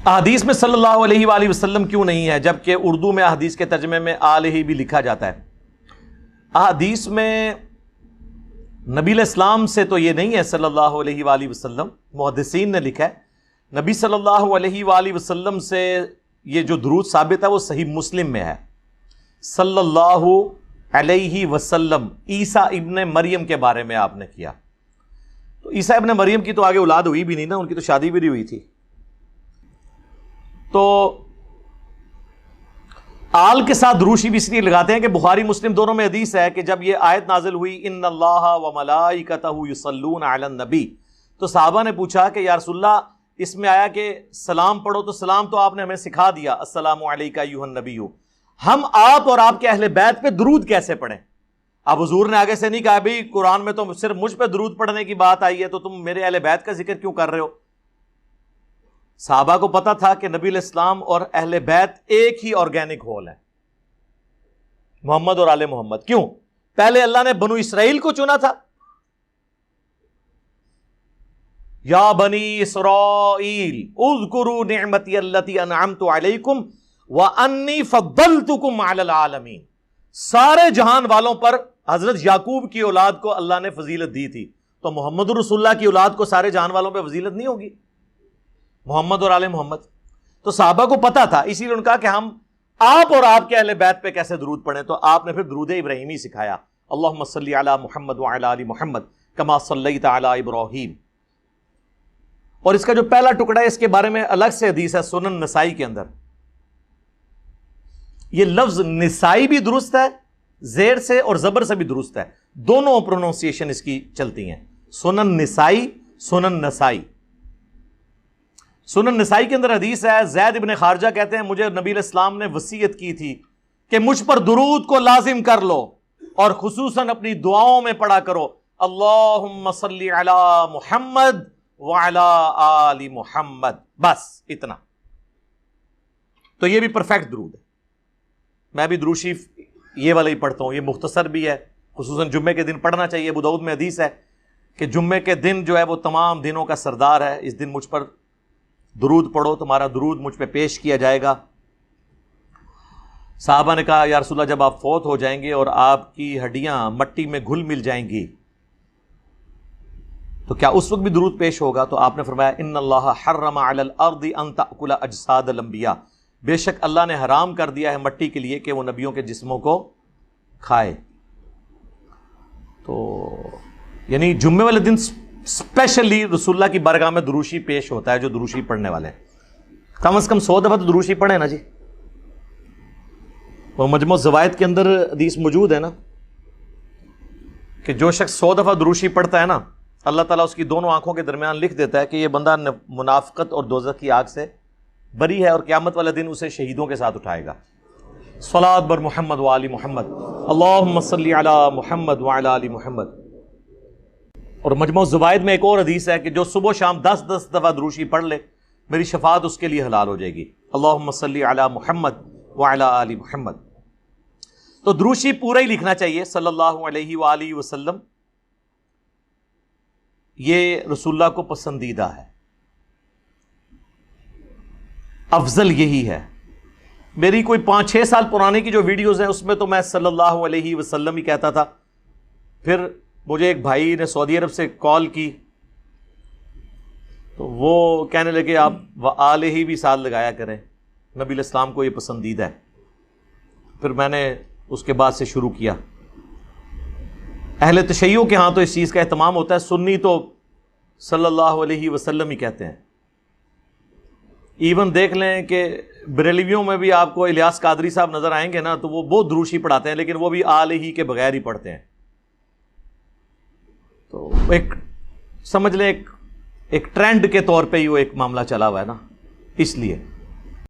احادیث میں صلی اللہ علیہ وآلہ وسلم کیوں نہیں ہے، جبکہ اردو میں احادیث کے ترجمے میں آلہ بھی لکھا جاتا ہے؟ احادیث میں نبی علیہ السلام سے تو یہ نہیں ہے صلی اللہ علیہ وآلہ وسلم، محدثین نے لکھا ہے۔ نبی صلی اللہ علیہ وآلہ وسلم سے یہ جو درود ثابت ہے وہ صحیح مسلم میں ہے، صلی اللہ علیہ وسلم عیسیٰ ابن مریم کے بارے میں آپ نے کیا۔ تو عیسیٰ ابن مریم کی تو آگے اولاد ہوئی بھی نہیں نا، ان کی تو شادی بھی نہیں ہوئی تھی۔ تو آل کے ساتھ دروشی بھی اس لیے لگاتے ہیں کہ بخاری مسلم دونوں میں حدیث ہے کہ جب یہ آیت نازل ہوئی ان اللہ و ملائکتہ یصلون علی النبی، تو صحابہ نے پوچھا کہ یا رسول اللہ اس میں آیا کہ سلام پڑھو، تو سلام تو آپ نے ہمیں سکھا دیا، السلام علیکہ ایھا النبی، ہم آپ اور آپ کے اہل بیت پہ درود کیسے پڑھیں؟ اب حضور نے آگے سے نہیں کہا بھئی قرآن میں تو صرف مجھ پہ درود پڑھنے کی بات آئی ہے تو تم میرے اہل بیت کا ذکر کیوں کر رہے ہو؟ صحابہ کو پتا تھا کہ نبی علیہ السلام اور اہل بیت ایک ہی آرگینک ہول ہے، محمد اور آل محمد۔ کیوں؟ پہلے اللہ نے بنو اسرائیل کو چنا تھا، یا بنی اسرائیل اذکروا نعمتی التی انعمت علیکم وانی فضلتکم علی العالمین، سارے جہان والوں پر حضرت یعقوب کی اولاد کو اللہ نے فضیلت دی تھی، تو محمد رسول اللہ کی اولاد کو سارے جہان والوں پہ فضیلت نہیں ہوگی؟ محمد اور آل محمد۔ تو صحابہ کو پتا تھا، اسی لیے ان کا کہ ہم آپ اور آپ کے اہل بیت پہ کیسے درود پڑھیں، تو آپ نے پھر درود ابراہیمی سکھایا، اللہم صلی علی محمد وعلی آل محمد کما صلیت علی ابراہیم۔ اور اس کا جو پہلا ٹکڑا ہے اس کے بارے میں الگ سے حدیث ہے سنن نسائی کے اندر۔ یہ لفظ نسائی بھی درست ہے، زیر سے اور زبر سے بھی درست ہے، دونوں پروننسیشن اس کی چلتی ہیں، سنن نسائی، سنن نسائی۔ سنن نسائی کے اندر حدیث ہے، زید ابن خارجہ کہتے ہیں مجھے نبی علیہ السلام نے وصیت کی تھی کہ مجھ پر درود کو لازم کر لو اور خصوصاً اپنی دعاؤں میں پڑھا کرو اللہم صلی علی محمد وعلی آل محمد، بس اتنا۔ تو یہ بھی پرفیکٹ درود ہے، میں بھی درود شریف یہ والا ہی پڑھتا ہوں، یہ مختصر بھی ہے، خصوصاً جمعے کے دن پڑھنا چاہیے۔ ابو داؤد میں حدیث ہے کہ جمعے کے دن جو ہے وہ تمام دنوں کا سردار ہے، اس دن مجھ پر درود پڑھو، تمہارا درود مجھ پہ پیش کیا جائے گا۔ صحابہ نے کہا یا رسول اللہ جب آپ فوت ہو جائیں گے اور آپ کی ہڈیاں مٹی میں گھل مل جائیں گی تو کیا اس وقت بھی درود پیش ہوگا؟ تو آپ نے فرمایا ان اللہ حرم علی الارض ان تأکل اجساد الانبیاء، بے شک اللہ نے حرام کر دیا ہے مٹی کے لیے کہ وہ نبیوں کے جسموں کو کھائے۔ تو یعنی جمعے والے دن اسپیشلی رسول اللہ کی بارگاہ میں دروشی پیش ہوتا ہے، جو دروشی پڑھنے والے ہیں کم از کم 100 دفعہ تو دروشی پڑھیں نا جی۔ وہ مجموع زوائد کے اندر حدیث موجود ہے نا کہ جو شخص 100 دفعہ دروشی پڑھتا ہے نا، اللہ تعالیٰ اس کی دونوں آنکھوں کے درمیان لکھ دیتا ہے کہ یہ بندہ منافقت اور دوزخ کی آگ سے بری ہے، اور قیامت والے دن اسے شہیدوں کے ساتھ اٹھائے گا۔ صلاۃ بر محمد وآل محمد، اللہم صلی علی محمد وعلی آل محمد۔ اور مجموع زوائد میں ایک اور حدیث ہے کہ جو صبح و شام 10 دفعہ دروشی پڑھ لے میری شفاعت اس کے لیے حلال ہو جائے گی، اللہم صلی علی محمد وعلی آل محمد۔ تو دروشی پورا ہی لکھنا چاہیے صلی اللہ علیہ وآلہ وسلم، یہ رسول اللہ کو پسندیدہ ہے، افضل یہی ہے۔ میری کوئی 5-6 سال پرانے کی جو ویڈیوز ہیں اس میں تو میں صلی اللہ علیہ وسلم ہی کہتا تھا، پھر مجھے ایک بھائی نے سعودی عرب سے کال کی تو وہ کہنے لگے آپ وآلہ ہی بھی ساتھ لگایا کریں، نبی علیہ السلام کو یہ پسندیدہ ہے۔ پھر میں نے اس کے بعد سے شروع کیا۔ اہل تشیع کے ہاں تو اس چیز کا اہتمام ہوتا ہے، سنی تو صلی اللہ علیہ وسلم ہی کہتے ہیں۔ ایون دیکھ لیں کہ بریلویوں میں بھی آپ کو الیاس قادری صاحب نظر آئیں گے نا تو وہ بہت دروشی پڑھاتے ہیں، لیکن وہ بھی آلہ ہی کے بغیر ہی پڑھتے ہیں۔ تو ایک سمجھ لیں ایک ٹرینڈ کے طور پہ ہی وہ ایک معاملہ چلا ہوا ہے نا، اس لیے